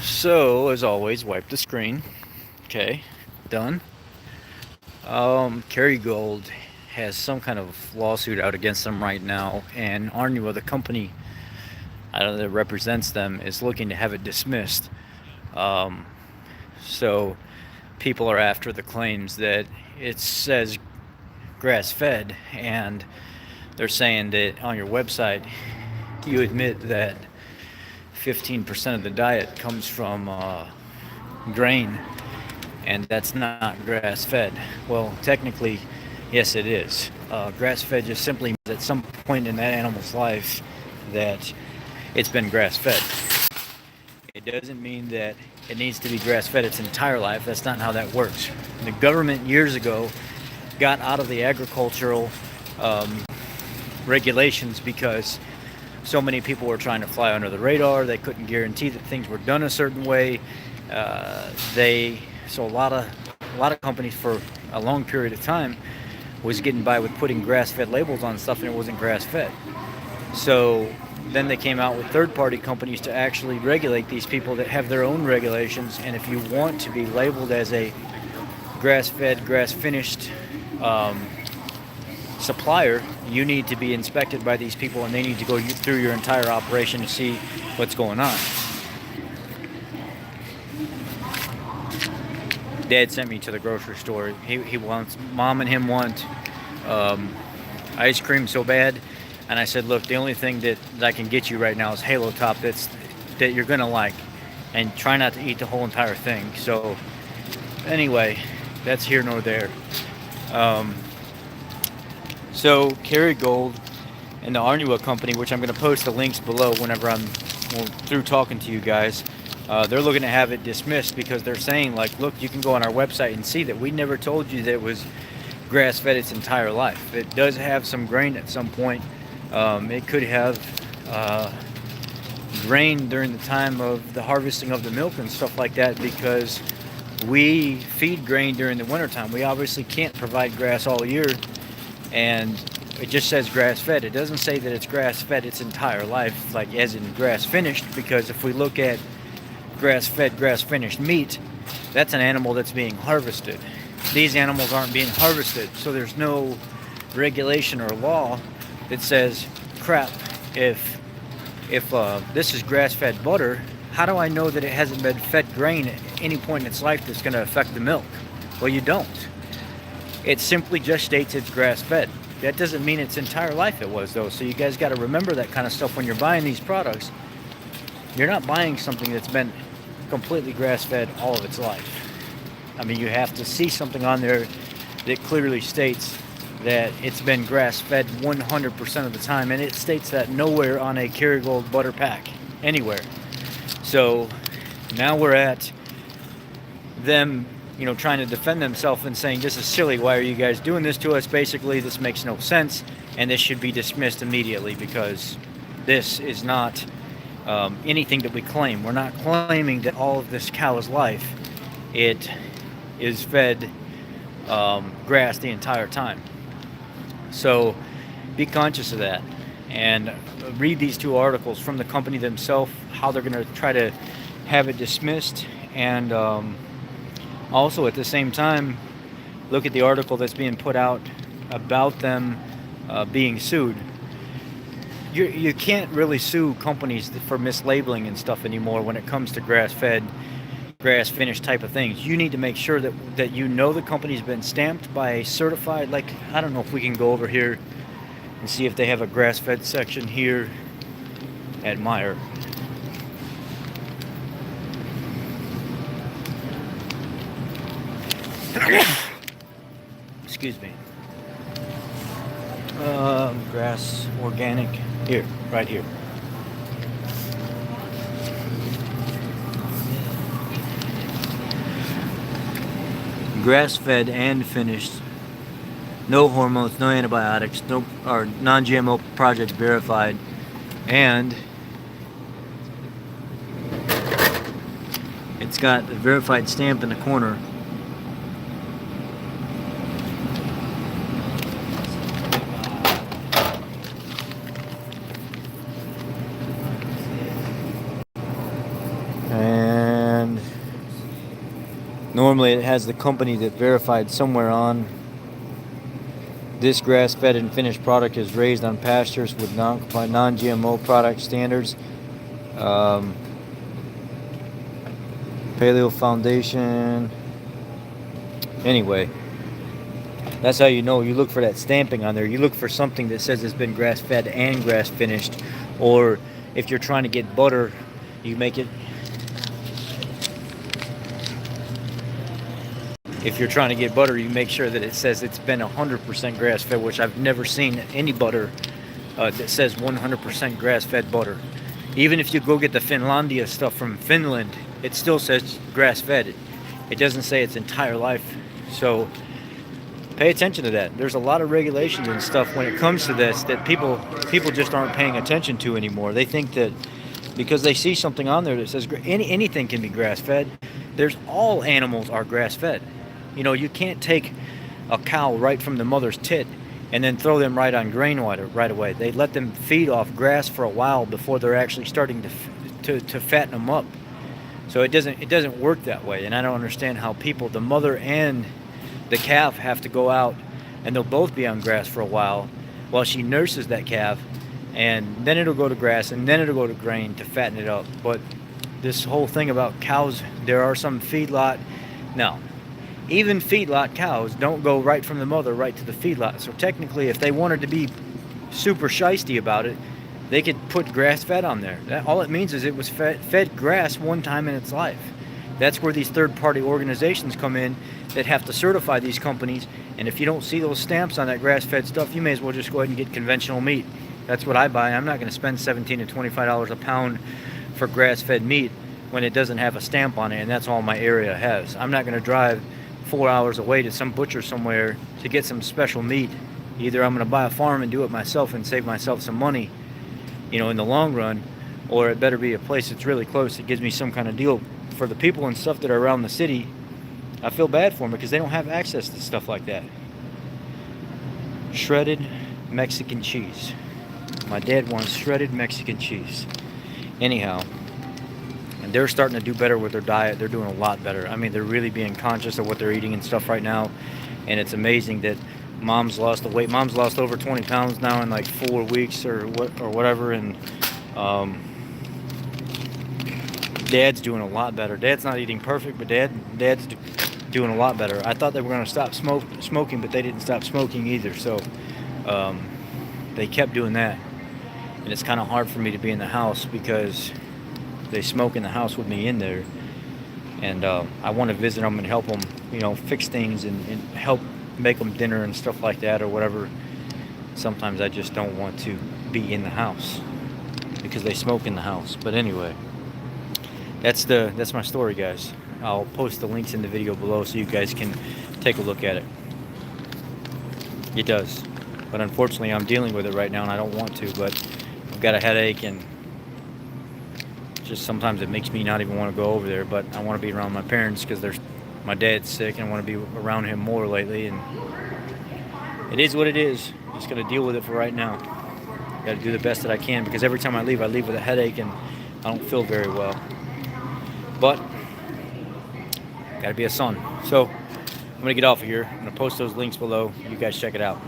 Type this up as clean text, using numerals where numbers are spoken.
So, as always, wipe the screen. Okay, done. KerryGold has some kind of lawsuit out against them right now, and Arnua, the company that represents them, is looking to have it dismissed. Um, so, people are after the claims that it says grass-fed, and they're saying that on your website you admit that 15% of the diet comes from grain, and that's not grass fed. Well, technically, yes, it is. Grass fed just simply means at some point in that animal's life that it's been grass fed. It doesn't mean that it needs to be grass fed its entire life. That's not how that works. The government years ago got out of the agricultural um, regulations because so many people were trying to fly under the radar. They couldn't guarantee that things were done a certain way. So a lot of companies for a long period of time was getting by with putting grass-fed labels on stuff, and it wasn't grass-fed. So then they came out with third-party companies to actually regulate these people that have their own regulations. And if you want to be labeled as a grass-fed, grass-finished supplier, you need to be inspected by these people, and they need to go through your entire operation to see what's going on. Dad sent me to the grocery store. He wants, Mom and him want ice cream so bad, and I said, look, the only thing that I can get you right now is Halo Top that you're gonna like, and try not to eat the whole entire thing. So anyway, that's here nor there. So KerryGold and the Arnua company, which I'm going to post the links below whenever I'm through talking to you guys, they're looking to have it dismissed because they're saying, like, look, you can go on our website and see that we never told you that it was grass-fed its entire life. It does have some grain at some point. It could have grain during the time of the harvesting of the milk and stuff like that, because we feed grain during the wintertime. We obviously can't provide grass all year, and it just says grass-fed. It doesn't say that it's grass-fed its entire life, like as in grass-finished, because if we look at grass-fed, grass-finished meat, that's an animal that's being harvested. These animals aren't being harvested, so there's no regulation or law that says, crap, if this is grass-fed butter, how do I know that it hasn't been fed grain at any point in its life that's going to affect the milk? Well, you don't. It simply just states it's grass-fed. That doesn't mean its entire life it was, though. So you guys got to remember that kind of stuff when you're buying these products. You're not buying something that's been completely grass-fed all of its life. I mean, you have to see something on there that clearly states that it's been grass-fed 100% of the time, and it states that nowhere on a KerryGold butter pack, anywhere. So now we're at them, trying to defend themselves and saying, this is silly, why are you guys doing this to us? Basically, this makes no sense, and this should be dismissed immediately, because this is not anything that we claim. We're not claiming that all of this cow's life, it is fed grass the entire time. So be conscious of that, and read these two articles from the company themselves, how they're going to try to have it dismissed, and also at the same time look at the article that's being put out about them being sued. You can't really sue companies for mislabeling and stuff anymore when it comes to grass-fed, grass-finished type of things. You need to make sure that the company's been stamped by a certified, like, I don't know if we can go over here and see if they have a grass-fed section here at Meyer. Excuse me. Grass organic. Here, right here. Grass-fed and finished. No hormones, no antibiotics, no, or non-GMO project verified, and it's got a verified stamp in the corner. And Normally it has the company that verified somewhere on. This grass-fed and finished product is raised on pastures with non-GMO product standards. Paleo Foundation. Anyway, that's how you know. You look for that stamping on there. You look for something that says it's been grass-fed and grass-finished. Or if you're trying to get butter, you make it. If you're trying to get butter, you make sure that it says it's been 100% grass-fed, which I've never seen any butter that says 100% grass-fed butter. Even if you go get the Finlandia stuff from Finland, it still says grass-fed. It doesn't say its entire life. So pay attention to that. There's a lot of regulations and stuff when it comes to this that people just aren't paying attention to anymore. They think that because they see something on there that says anything can be grass-fed, there's all animals are grass-fed. You know, you can't take a cow right from the mother's tit and then throw them right on grain right away. They let them feed off grass for a while before they're actually starting to fatten them up. So it doesn't work that way. And I don't understand how the mother and the calf, have to go out and they'll both be on grass for a while she nurses that calf, and then it'll go to grass and then it'll go to grain to fatten it up. But this whole thing about cows, there are some feedlot. No. Even feedlot cows don't go right from the mother right to the feedlot. So technically, if they wanted to be super shisty about it, they could put grass-fed on there. All it means is it was fed grass one time in its life. That's where these third-party organizations come in that have to certify these companies. And if you don't see those stamps on that grass-fed stuff, you may as well just go ahead and get conventional meat. That's what I buy. I'm not going to spend $17 to $25 a pound for grass-fed meat when it doesn't have a stamp on it, and that's all my area has. I'm not going to drive 4 hours away to some butcher somewhere to get some special meat. Either I'm going to buy a farm and do it myself and save myself some money, you know, in the long run, or it better be a place that's really close that gives me some kind of deal. For the people and stuff that are around the city, I feel bad for them because they don't have access to stuff like that. Shredded Mexican cheese. My dad wants shredded Mexican cheese. Anyhow, and they're starting to do better with their diet. They're doing a lot better. I mean, they're really being conscious of what they're eating and stuff right now. And it's amazing that Mom's lost the weight. Mom's lost over 20 pounds now in like 4 weeks or whatever. And Dad's doing a lot better. Dad's not eating perfect, but Dad's doing a lot better. I thought they were going to stop smoking, but they didn't stop smoking either. So they kept doing that. And it's kind of hard for me to be in the house because they smoke in the house with me in there. And I want to visit them and help them, you know, fix things and help make them dinner and stuff like that or whatever. Sometimes I just don't want to be in the house because they smoke in the house. But anyway, that's my story, guys. I'll post the links in the video below so you guys can take a look at it. It does. But unfortunately, I'm dealing with it right now and I don't want to, but I've got a headache and just sometimes it makes me not even want to go over there, but I want to be around my parents because my dad's sick and I want to be around him more lately, and it is what it is. Just got to deal with it for right now. Got to do the best that I can because every time I leave with a headache and I don't feel very well. But got to be a son. So I'm going to get off of here. I'm going to post those links below. You guys check it out.